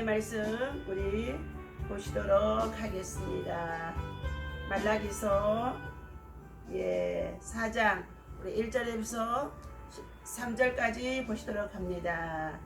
말씀 우리 보시도록 하겠습니다. 말라기서 4장 우리 1절에서 3절까지 보시도록 합니다.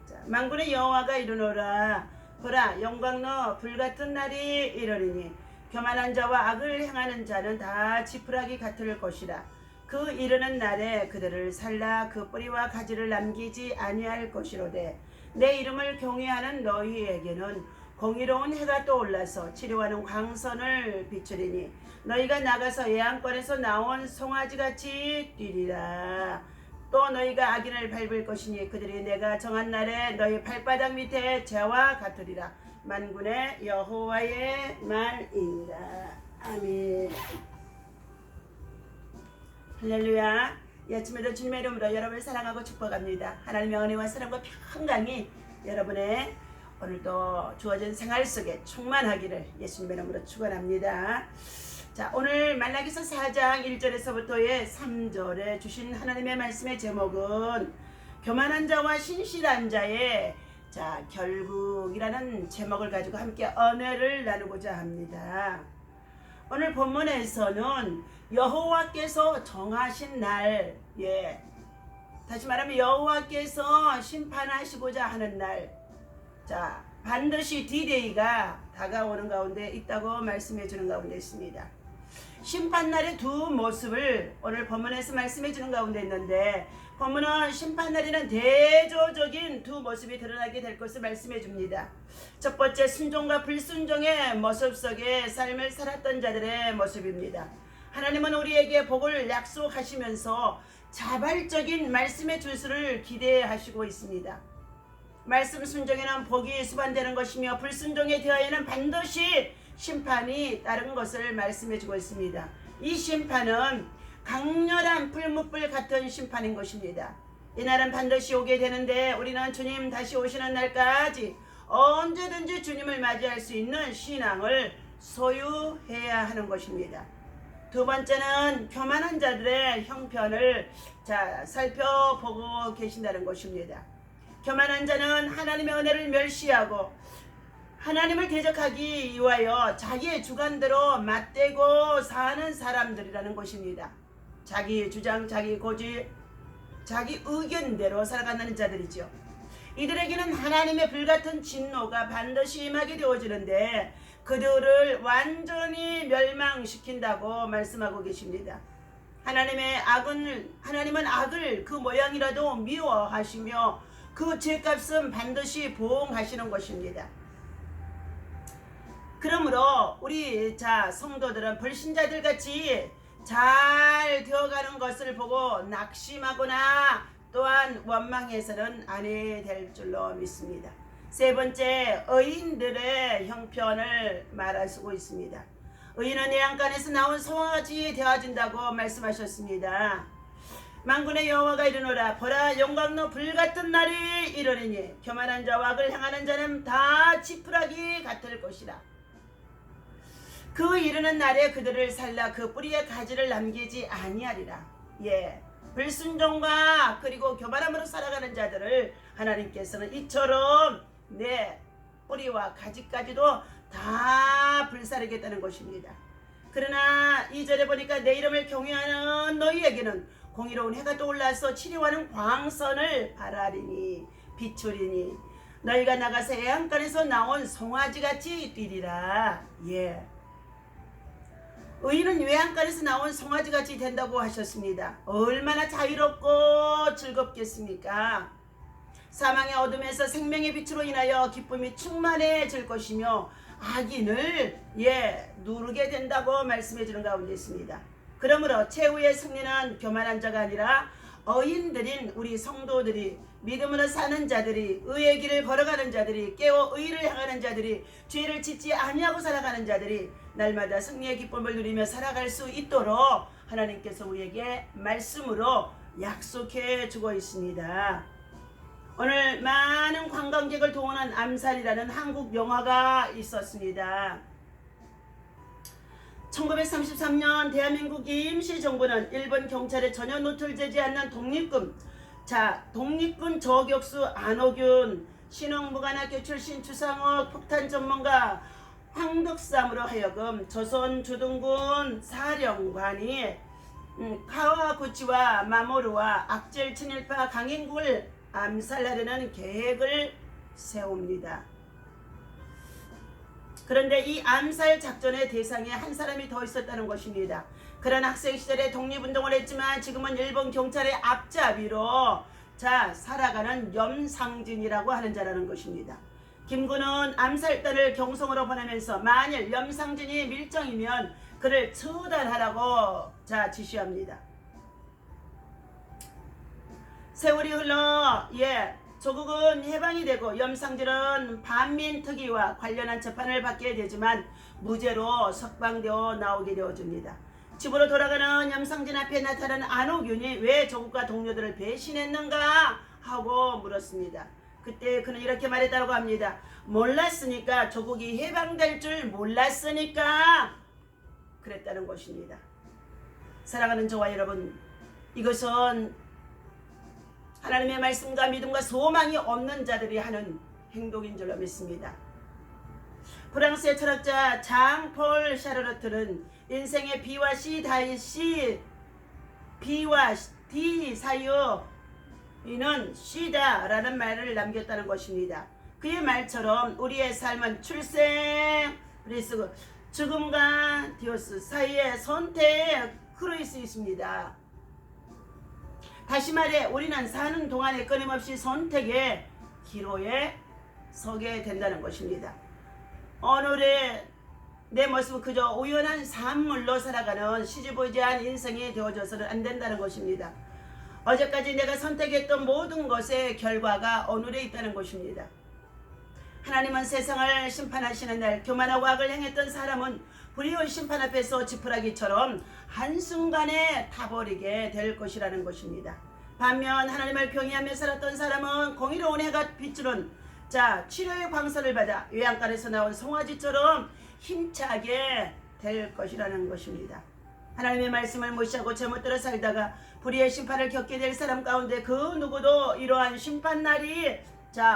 자, 만군의 여호와가 이르노라. 보라, 영광로 불같은 날이 이르리니 교만한 자와 악을 행하는 자는 다 지푸라기 같을 것이라. 그 이르는 날에 그들을 살라 그 뿌리와 가지를 남기지 아니할 것이로되 내 이름을 경외하는 너희에게는 공의로운 해가 떠올라서 치료하는 광선을 비추리니 너희가 나가서 애양권에서 나온 송아지같이 뛰리라. 또 너희가 악인을 밟을 것이니 그들이 내가 정한 날에 너희 발바닥 밑에 재와 같으리라. 만군의 여호와의 말이니라. 아멘. 할렐루야. 이 아침에도 주님의 이름으로 여러분을 사랑하고 축복합니다. 하나님의 은혜와 사랑과 평강이 여러분의 오늘도 주어진 생활 속에 충만하기를 예수님의 이름으로 축원합니다. 자, 오늘 말라기서 4장 1절에서부터의 3절에 주신 하나님의 말씀의 제목은 교만한 자와 신실한 자의 결국이라는 제목을 가지고 함께 언어를 나누고자 합니다. 오늘 본문에서는 여호와께서 정하신 날, 다시 말하면 여호와께서 심판하시고자 하는 날, 반드시 D-Day가 다가오는 가운데 있다고 말씀해 주는 가운데 있습니다. 심판날의 두 모습을 오늘 본문에서 말씀해 주는 가운데 있는데, 본문은 심판날에는 대조적인 두 모습이 드러나게 될 것을 말씀해 줍니다. 첫 번째, 순종과 불순종의 모습 속에 삶을 살았던 자들의 모습입니다. 하나님은 우리에게 복을 약속하시면서 자발적인 말씀의 준수를 기대하시고 있습니다. 말씀 순종에는 복이 수반되는 것이며 불순종에 대하여는 반드시 심판이 따른 것을 말씀해 주고 있습니다. 이 심판은 강렬한 풀무불 같은 심판인 것입니다. 이날은 반드시 오게 되는데 우리는 주님 다시 오시는 날까지 언제든지 주님을 맞이할 수 있는 신앙을 소유해야 하는 것입니다. 두 번째는 교만한 자들의 형편을 살펴보고 계신다는 것입니다. 교만한 자는 하나님의 은혜를 멸시하고 하나님을 대적하기 위하여 자기의 주관대로 맞대고 사는 사람들이라는 것입니다. 자기 주장, 자기 고집, 자기 의견대로 살아가는 자들이죠. 이들에게는 하나님의 불같은 진노가 반드시 임하게 되어지는데 그들을 완전히 멸망시킨다고 말씀하고 계십니다. 하나님은 악을 그 모양이라도 미워하시며 그 죄값은 반드시 보응하시는 것입니다. 그러므로 우리 성도들은 불신자들 같이 잘 되어가는 것을 보고 낙심하거나 또한 원망해서는 안 될 줄로 믿습니다. 세 번째, 의인들의 형편을 말하시고 있습니다. 의인은 애양간에서 나온 송아지 되어진다고 말씀하셨습니다. 만군의 여호와가 이르노라. 보라, 영광로 불같은 날이 이르리니 교만한 자와 악을 행하는 자는 다 지푸라기 같을 것이라. 그 이르는 날에 그들을 살라 그 뿌리에 가지를 남기지 아니하리라. 불순종과 그리고 교만함으로 살아가는 자들을 하나님께서는 이처럼 뿌리와 가지까지도 다 불사르겠다는 것입니다. 그러나 2절에 보니까 내 이름을 경외하는 너희에게는 공의로운 해가 떠올라서 치료하는 광선을 발하리니 비추리니 너희가 나가서 애양간에서 나온 송아지같이 뛰리라. 의인은 외양간에서 나온 송아지같이 된다고 하셨습니다. 얼마나 자유롭고 즐겁겠습니까? 사망의 어둠에서 생명의 빛으로 인하여 기쁨이 충만해질 것이며 악인을 누르게 된다고 말씀해 주는 가운데 있습니다. 그러므로 최후의 승리는 교만한 자가 아니라 의인들인 우리 성도들이, 믿음으로 사는 자들이, 의의 길을 걸어가는 자들이, 깨어 의를 향하는 자들이, 죄를 짓지 아니하고 살아가는 자들이 날마다 승리의 기쁨을 누리며 살아갈 수 있도록 하나님께서 우리에게 말씀으로 약속해 주고 있습니다. 오늘 많은 관광객을 동원한 암살이라는 한국 영화가 있었습니다. 1933년 대한민국 임시정부는 일본 경찰에 전혀 노출되지 않는 독립군 저격수 안호균 신흥무관학교 출신 주상욱 폭탄 전문가 황덕삼으로 하여금 조선 주둔군 사령관이 카와구치와 마모루와 악질 친일파 강인국을 암살하려는 계획을 세웁니다. 그런데 이 암살 작전의 대상에 한 사람이 더 있었다는 것입니다. 그런 학생 시절에 독립운동을 했지만 지금은 일본 경찰의 앞잡이로 살아가는 염상진이라고 하는 자라는 것입니다. 김군은 암살단을 경성으로 보내면서 만일 염상진이 밀정이면 그를 처단하라고 지시합니다. 세월이 흘러 조국은 해방이 되고 염상진은 반민특위와 관련한 재판을 받게 되지만 무죄로 석방되어 나오게 되어집니다. 집으로 돌아가는 염상진 앞에 나타난 안호균이 왜 조국과 동료들을 배신했는가 하고 물었습니다. 그때 그는 이렇게 말했다고 합니다. 몰랐으니까, 조국이 해방될 줄 몰랐으니까 그랬다는 것입니다. 사랑하는 저와 여러분, 이것은 하나님의 말씀과 믿음과 소망이 없는 자들이 하는 행동인 줄로 믿습니다. 프랑스의 철학자 장폴 샤르르트는 인생의 B와 C B와 D 사이요 이는 C다 라는 말을 남겼다는 것입니다. 그의 말처럼 우리의 삶은 출생, 리스크, 죽음과 디오스 사이의 선택으로 수 있습니다. 다시 말해 우리는 사는 동안에 끊임없이 선택의 기로에 서게 된다는 것입니다. 오늘의 내 모습은 그저 우연한 산물로 살아가는 시지보지한 인생이 되어져서는 안 된다는 것입니다. 어제까지 내가 선택했던 모든 것의 결과가 오늘에 있다는 것입니다. 하나님은 세상을 심판하시는 날 교만하고 악을 행했던 사람은 불의의 심판 앞에서 지푸라기처럼 한순간에 타버리게 될 것이라는 것입니다. 반면 하나님을 경외하며 살았던 사람은 공의로운 해가 비추는 치료의 광선을 받아 외양간에서 나온 송아지처럼 힘차게 될 것이라는 것입니다. 하나님의 말씀을 무시하고 제멋대로 살다가 불의의 심판을 겪게 될 사람 가운데 그 누구도 이러한 심판날이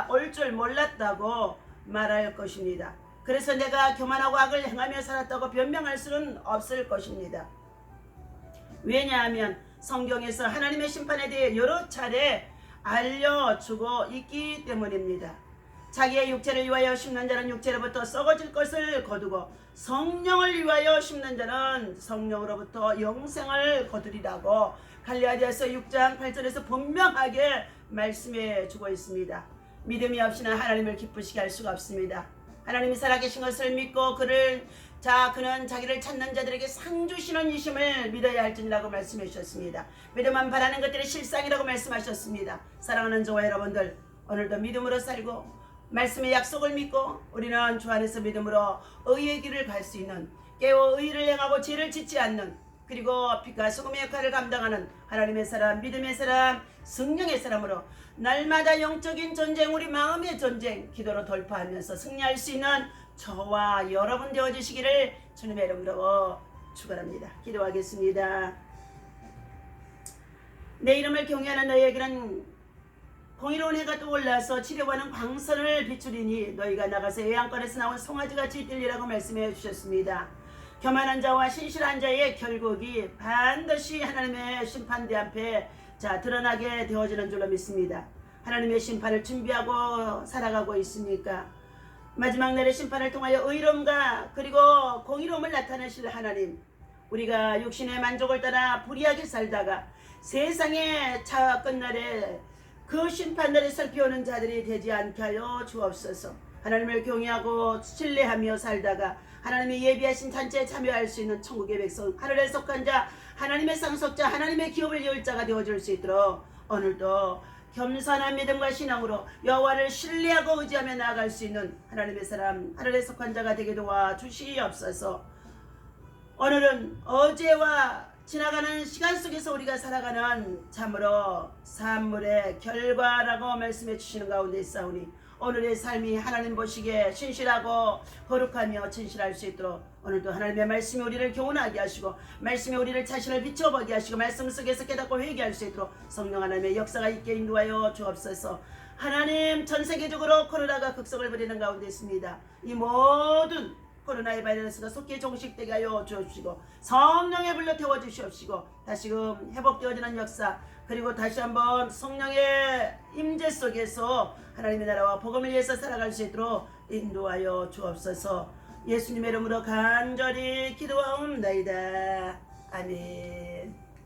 올 줄 몰랐다고 말할 것입니다. 그래서 내가 교만하고 악을 행하며 살았다고 변명할 수는 없을 것입니다. 왜냐하면 성경에서 하나님의 심판에 대해 여러 차례 알려주고 있기 때문입니다. 자기의 육체를 위하여 심는 자는 육체로부터 썩어질 것을 거두고 성령을 위하여 심는 자는 성령으로부터 영생을 거두리라고 갈라디아서 6장 8절에서 분명하게 말씀해 주고 있습니다. 믿음이 없이는 하나님을 기쁘시게 할 수가 없습니다. 하나님이 살아계신 것을 믿고 그는 자기를 찾는 자들에게 상 주시는 이심을 믿어야 할지니라고 말씀해 주셨습니다. 믿음만 바라는 것들이 실상이라고 말씀하셨습니다. 사랑하는 저와 여러분들, 오늘도 믿음으로 살고 말씀의 약속을 믿고 우리는 주 안에서 믿음으로 의의 길을 갈 수 있는, 깨어 의를 행하고 죄를 짓지 않는, 그리고 빛과 소금의 역할을 감당하는 하나님의 사람, 믿음의 사람, 성령의 사람으로 날마다 영적인 전쟁, 우리 마음의 전쟁, 기도로 돌파하면서 승리할 수 있는 저와 여러분 되어주시기를 주님의 이름으로 축원합니다. 기도하겠습니다. 내 이름을 경외하는 너희에게는 공의로운 해가 떠올라서 치려고하는 광선을 비추리니 너희가 나가서 외양간에서 나온 송아지같이 뛰리라고 말씀해 주셨습니다. 교만한 자와 신실한 자의 결국이 반드시 하나님의 심판대 앞에 드러나게 되어지는 줄로 믿습니다. 하나님의 심판을 준비하고 살아가고 있습니까? 마지막 날의 심판을 통하여 의로움과 그리고 공의로움을 나타내실 하나님, 우리가 육신의 만족을 따라 불의하게 살다가 세상의 끝날에 그 심판날에 살피우는 자들이 되지 않게 하여 주옵소서. 하나님을 경외하고 신뢰하며 살다가 하나님이 예비하신 잔치에 참여할 수 있는 천국의 백성, 하늘에 속한 자, 하나님의 상속자, 하나님의 기업을 이을 자가 되어줄 수 있도록 오늘도 겸손한 믿음과 신앙으로 여호와를 신뢰하고 의지하며 나아갈 수 있는 하나님의 사람, 하늘에 속한 자가 되게 도와주시옵소서. 오늘은 어제와 지나가는 시간 속에서 우리가 살아가는 참으로 산물의 결과라고 말씀해 주시는 가운데 있사오니 오늘의 삶이 하나님 보시기에 신실하고 거룩하며 진실할 수 있도록 오늘도 하나님의 말씀이 우리를 교훈하게 하시고 말씀이 우리를 자신을 비춰보게 하시고 말씀 속에서 깨닫고 회개할 수 있도록 성령 하나님의 역사가 있게 인도하여 주옵소서. 하나님, 전 세계적으로 코로나가 극성을 부리는 가운데 있습니다. 이 모든 코로나의 바이러스가 속히 종식되게 하여 주옵시고 성령의 불로 태워주시옵시고 다시금 회복되어지는 역사, 그리고 다시 한번 성령의 임재 속에서 하나님의 나라와 복음을 위해서 살아갈 수 있도록 인도하여 주옵소서. 예수님의 이름으로 간절히 기도하옵나이다. 아멘.